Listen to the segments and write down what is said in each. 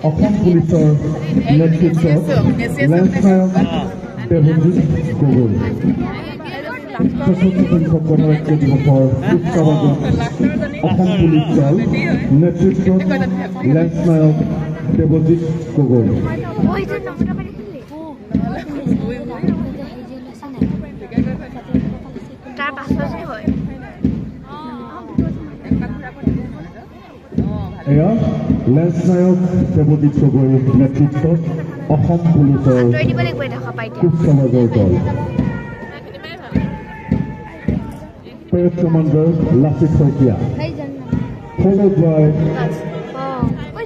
অসম পুলিচৰ নেতৃত্বত লেন্সনায়ক দেৱজিৎ গগৈ সংখ্যক গণৰাজ্য দিৱসৰ কুচকাৱাজত অসম পুলিচ দল নেতৃত্বত লেন্সনায়ক দেৱজিৎ গগৈ এয়া লেন্সনায়ক দেৱজিৎ গগৈৰ নেতৃত্বত অসম পুলিচৰ কুচকাৱাজৰ দল parade commander Lachit Saikia followed by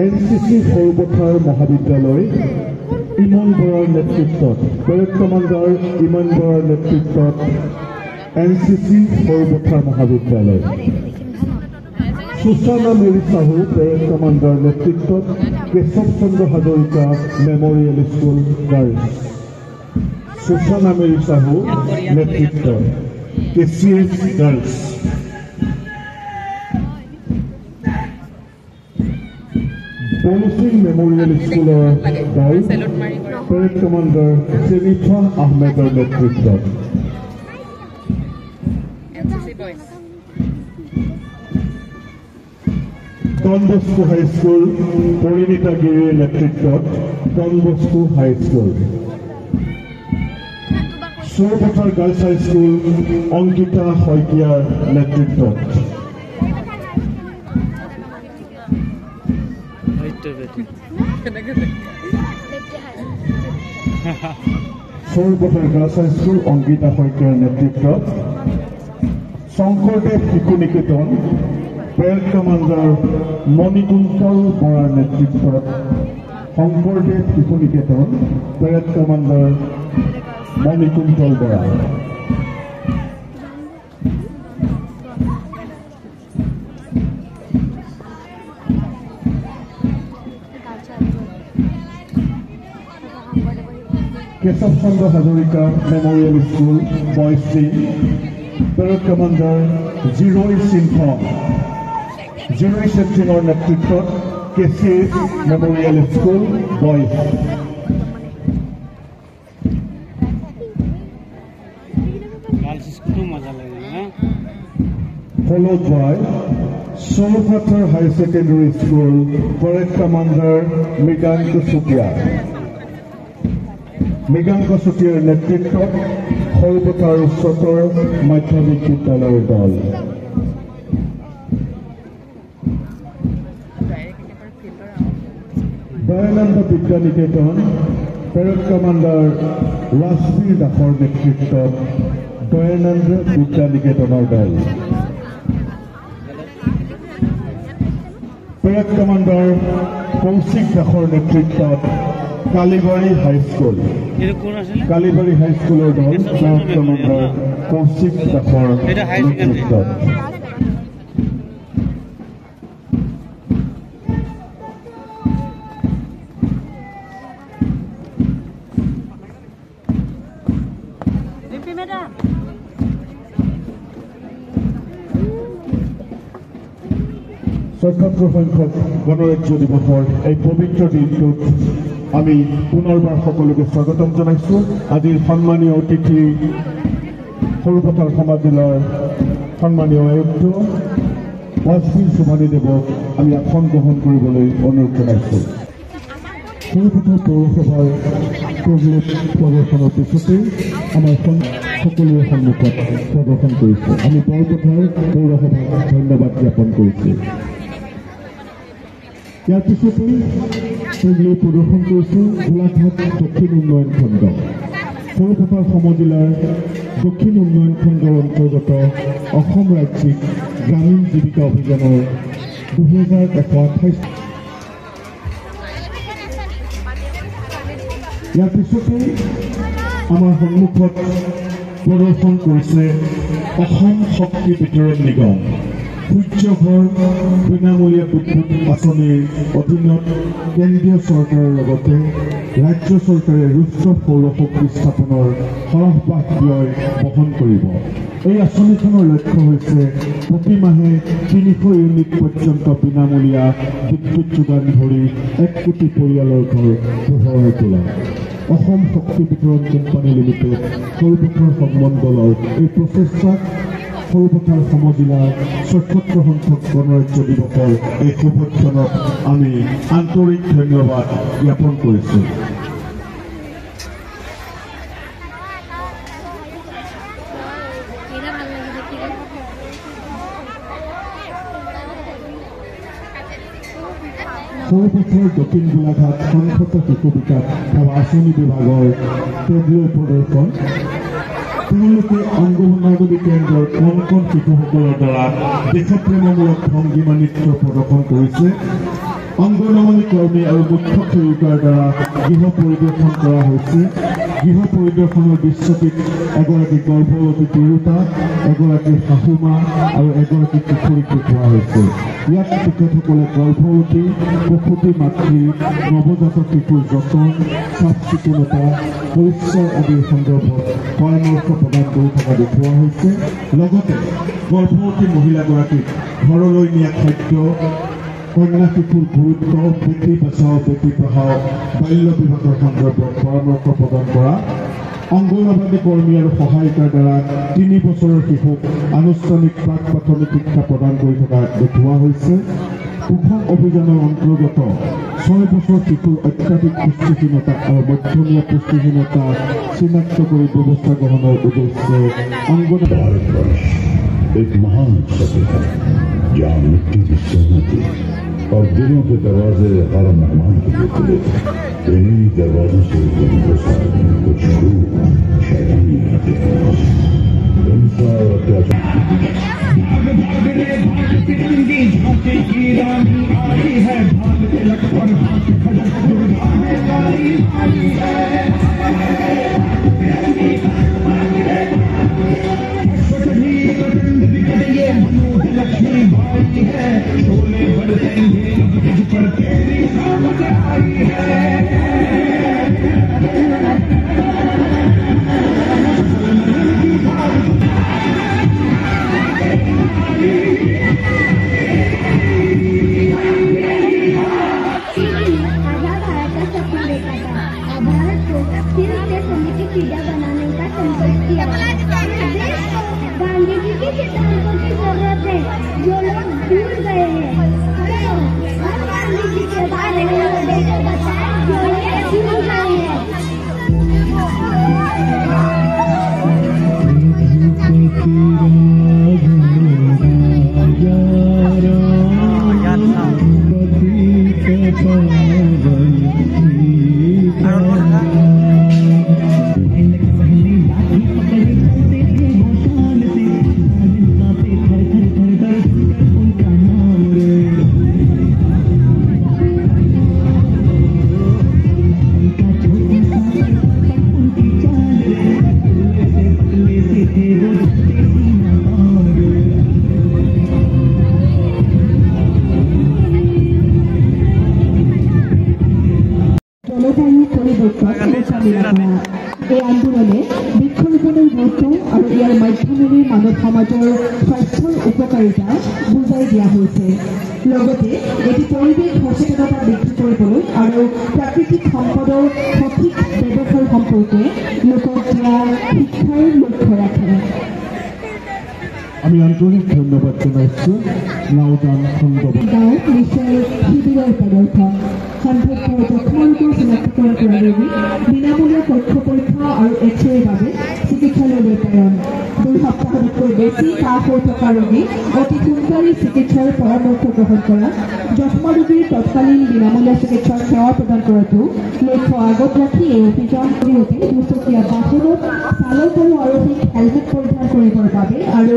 NCC Sarupathar মহাবিদ্যালয় ইমন বৰাৰ নেতৃত্বত পেৰেড কমাণ্ডাৰ ইমন বৰাৰ নেতৃত্বত NCC সৰুপথাৰ মহাবিদ্যালয় Sushana Mary Sahu parade commander নেতৃত্বত Keshav Chandra Hazarika memorial school girls Sushana Mary Sahu নেতৃত্বত KCS গাৰ্লছ বনসিং মেমৰিয়েল স্কুলৰ গাৰ্লছ পেৰেড কমাণ্ডাৰ চেনিফা আহমেদৰ নেতৃত্বত ডন বস্কো হাইস্কুল পৰিণীতা গিৰিৰ নেতৃত্বত Don Bosco high school Sarupathar girls high school Ankita শইকীয়াৰ নেতৃত্বত সৰুপথাৰ গাৰ্লছ হাইস্কুল অংকিতা শইকীয়াৰ নেতৃত্বত শংকৰদেৱ শিশু নিকেতন পেৰেড কমাণ্ডাৰ মণিকুন্তল বৰাৰ নেতৃত্বত Shankardev Shishu Niketan parade commander Manikuntal Bora Keshav Chandra Hazarika memorial school boys team parade commander Jirai Singh Jirai সিংহৰ নেতৃত্বত KCS memorial school boys followed by Solupathar High Secondary School Parade Commander Mriganka Sutia. Mriganka Sutiar নেতৃত্বত Solupathar উচ্চতৰ মাধ্যমিক বিদ্যালয়ৰ দল Dayanand Vidya Niketan Parade Commander Rasbir দাসৰ নেতৃত্বত দয়ানন্দ বিদ্যা নিকেতনৰ দল পেৰেড কমাণ্ডাৰ কৌশিক দাসৰ নেতৃত্বত কালিবাৰী হাইস্কুল কালিবাৰী হাইস্কুলৰ দল পেৰেড কমাণ্ডাৰ কৌশিক দাসৰ নেতৃত্বত ছয়সত্তৰ সংখ্যক গণৰাজ্য দিৱসৰ এই পবিত্ৰ দিনটোত আমি পুনৰবাৰ সকলোকে স্বাগতম জনাইছোঁ আজিৰ সন্মানীয় অতিথি সৰুপথাৰ সমাজৰ সন্মানীয় আয়ুক্ত ৱাজবীৰ সুভানীদেৱক আমি আসন গ্ৰহণ কৰিবলৈ অনুৰোধ জনাইছোঁ সৰুপথাৰ পৌৰসভাৰ প্ৰদৰ্শনৰ পিছতেই আমাৰ সকলোৰে সন্মুখত প্ৰদৰ্শন কৰিছে আমি বৰপথাৰ পৌৰসভাক ধন্যবাদ জ্ঞাপন কৰিছোঁ ইয়াৰ পিছতেই সেইগুলি প্ৰদৰ্শন কৰিছোঁ গোলাঘাট দক্ষিণ উন্নয়ন খণ্ড সৰুপথাৰ সমজিলাৰ দক্ষিণ উন্নয়ন খণ্ডৰ অন্তৰ্গত অসম ৰাজ্যিক গ্ৰামীণ জীৱিকা অভিযানৰ 2028 ইয়াৰ পিছতেই আমাৰ সন্মুখত প্ৰদৰ্শন কৰিছে অসম শক্তি বিতৰণ নিগম সূৰ্যঘৰ বিনামূলীয়া বিদ্যুৎ আঁচনিৰ অধীনত কেন্দ্ৰীয় চৰকাৰৰ লগতে ৰাজ্য চৰকাৰে ৰূফটপ সৌৰশক্তি স্থাপনৰ সৰহভাগ ব্যয় বহন কৰিব। এই আঁচনিখনৰ লক্ষ্য হৈছে প্ৰতি মাহে 300 ইউনিট পৰ্যন্ত বিনামূলীয়া বিদ্যুৎ যোগান ধৰি 1 কোটি পৰিয়ালৰ ঘৰ পোহৰাই তোলা। অসম শক্তি বিতৰণ কোম্পানী লিমিটেড সৰুপথাৰ সংমণ্ডলৰ এই প্ৰচেষ্টাক সৰুপথাৰ সমজিলাৰ ৭৪ সংখ্যক গণৰাজ্য দিৱসৰ এই শুভক্ষণত আমি আন্তৰিক ধন্যবাদ জ্ঞাপন কৰিছোঁ। সৰুপথাৰ দক্ষিণ গোলাঘাট সংহত শিশু বিকাশ সেৱা আঁচনি বিভাগৰ টেবলো প্ৰদৰ্শন। তেওঁলোকে অংগনবাড়ী কেন্দ্ৰৰ কণ কণ শিশুসকলৰ দ্বাৰা দেশপ্ৰেমমূলক ভংগীমা নৃত্য প্ৰদৰ্শন কৰিছে। অংগনবাড়ী কৰ্মী আৰু মুখ্য সেৱিকাৰ দ্বাৰা গৃহ পৰিদৰ্শন কৰা হৈছে। গৃহ পৰিদৰ্শনৰ দৃশ্যটিত এগৰাকী গৰ্ভৱতী তিৰোতা, এগৰাকী শাহুমা আৰু এগৰাকী কিশোৰীক দেখুওৱা হৈছে। ইয়াত তেখেতসকলে গৰ্ভৱতী প্ৰসূতি মাতৃ, নৱজাতক শিশুৰ যতন, চাফ চিকুণতা, পৰিষ্কাৰ আদিৰ সন্দৰ্ভত পৰামৰ্শ প্ৰদান কৰি থকা দেখুওৱা হৈছে। লগতে গৰ্ভৱতী মহিলাগৰাকীক ঘৰলৈ নিয়া খাদ্য, কন্যা শিশুৰ গুৰুত্ব, বেটী বচাও বেটী পঢ়াও, বাল্য বিভাগৰ সন্দৰ্ভত পৰামৰ্শ প্ৰদান কৰা। অংগনবাড়ী কৰ্মী আৰু সহায়িকাৰ দ্বাৰা 3 বছৰৰ শিশুক আনুষ্ঠানিক প্ৰাক প্ৰাথমিক শিক্ষা প্ৰদান কৰি থকা দেখুওৱা হৈছে। পোষণ অভিযানৰ অন্তৰ্গত 6 বছৰ শিশুৰ অত্যাধিক পুষ্টিহীনতা আৰু মধ্যমীয়া পুষ্টিহীনতা চিনাক্ত কৰি ব্যৱস্থা গ্ৰহণৰ উদ্দেশ্যে অংগনবাড়ী एक महान सफर है जहाँ मिट्टी की सहमति और दिलों के दरवाजे हर मेहमान के लिए खुले। इन्हीं दरवाजों से कुछ रूह शैतानी आते हैं। हिंसा और अत्याचार गांधी जी के सिद्धांतों की जरूरत है जो लोग भूल गए हैं। हम गांधी जी के बारे में बताएं जो लोग भूल गए हैं। এই আন্দোলনে বৃক্ষৰোপণৰ গুৰুত্ব আৰু ইয়াৰ মাধ্যমেৰে মানৱ সমাজৰ স্বাস্থ্যৰ উপকাৰিতা বুজাই দিয়া হৈছে। লগতে এটি পৰিৱেশ সচেতনতা বৃদ্ধি কৰিবলৈ আৰু প্ৰাকৃতিক সম্পদৰ সঠিক ব্যৱহাৰ সম্পৰ্কে লোকক দিয়া শিক্ষাৰ লক্ষ্য ৰাখে। আমি আন্তৰিক ধন্যবাদ জনাইছোঁ নাওদান খণ্ডবাসী গাঁও নিশ্চয় শিবিৰৰ প্ৰদৰ্শন সম্ভৱপৰ যক্ষ্মাৰোগৰ চিনাক্তকৰণ কৰা ৰোগী বিনামূলীয়া কক্ষ পৰীক্ষা আৰু এক্সৰেৰ বাবে চিকিৎসালয়লৈ প্ৰেৰণ। 2 সপ্তাহতকৈ বেছি কাহ হৈ থকা ৰোগী অতি সোনকালে চিকিৎসাৰ পৰামৰ্শ গ্ৰহণ কৰা, যক্ষ্মা ৰোগীৰ তৎকালীন বিনামূলীয়া চিকিৎসাৰ সেৱা প্ৰদান কৰাটো লক্ষ্য আগত ৰাখি এই অভিযান জৰিয়তে দুচকীয়া বাহনত চালক আৰু আৰোহীক হেলমেট পৰিধান কৰিবৰ বাবে আৰু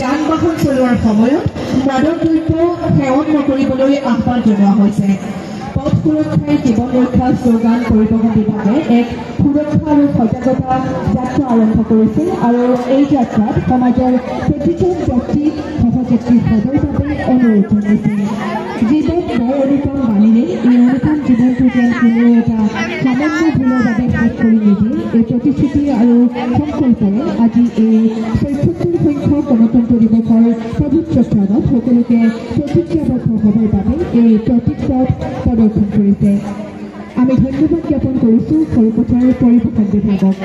যান বাহন চলোৱাৰ সময়ত মাদক দ্ৰব্য সেৱন নকৰিবলৈ আহ্বান জনোৱা হৈছে। পথ সুৰক্ষাই জীৱন ৰক্ষা শ্লোগান পৰিবহণ বিভাগে এক সুৰক্ষা আৰু সজাগতা যাত্ৰা আৰম্ভ কৰিছে আৰু এই যাত্ৰাত সমাজৰ প্ৰতিজন ব্যক্তিক সহযোগ প্ৰত্যেকটি পদৰ বাবে অনুৰোধ জনাইছে। জীৱন বৰ অনুপম বাণীৰে এই অনুপম জীৱনটো যেন কোনো এটা সামান্য ভুলৰ বাবে শেষ কৰি নিদিয়ে, এই প্ৰতিশ্ৰুতি আৰু সংকল্পৰে আজি এই ৭৪ সংখ্যক গণতন্ত্ৰ দিৱসৰ পবিত্ৰ ক্ষণত সকলোকে প্ৰতিজ্ঞাবদ্ধ হ'বৰ বাবে এই প্ৰতীকপট প্ৰদৰ্শন কৰিছে। আমি ধন্যবাদ জ্ঞাপন কৰিছোঁ সৰুপথাৰ পৰিবহণ বিভাগক।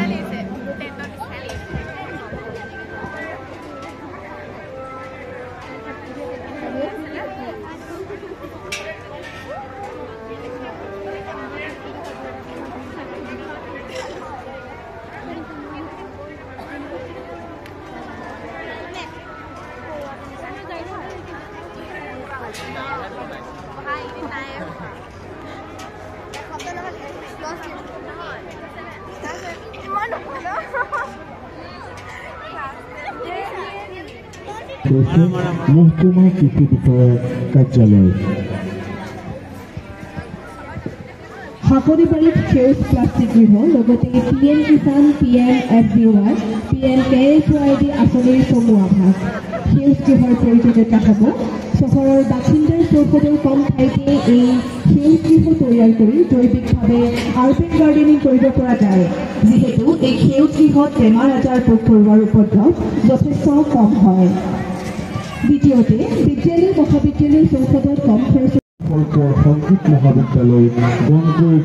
মহকুমা কৃষি বিষয়া কাৰ্যালয় হাকনিবাৰীত সেউজ প্লাষ্টিক গৃহ লগতে PM কিষাণ, PM-FDY, PM-KSYD আঁচনিৰ চমু আভাস। সেউজ গৃহৰ প্ৰয়োজনীয়তা হ'ব চহৰৰ বাসিন্দাৰ চৌহদৰ কম ঠাইতে এই সেউজ গৃহ তৈয়াৰ কৰি জৈৱিকভাৱে আৰ্বান গাৰ্ডেনিং কৰিব পৰা যায়, যিহেতু এই সেউজ গৃহত বেমাৰ আজাৰ পোক পৰুৱাৰ উপদ্ৰৱ যথেষ্ট কম হয়। দ্বিতীয়তে বিদ্যালয় মহাবিদ্যালয়ৰ চৌহদত কম খৰচ সংগীত মহাবিদ্যালয় গণকৈ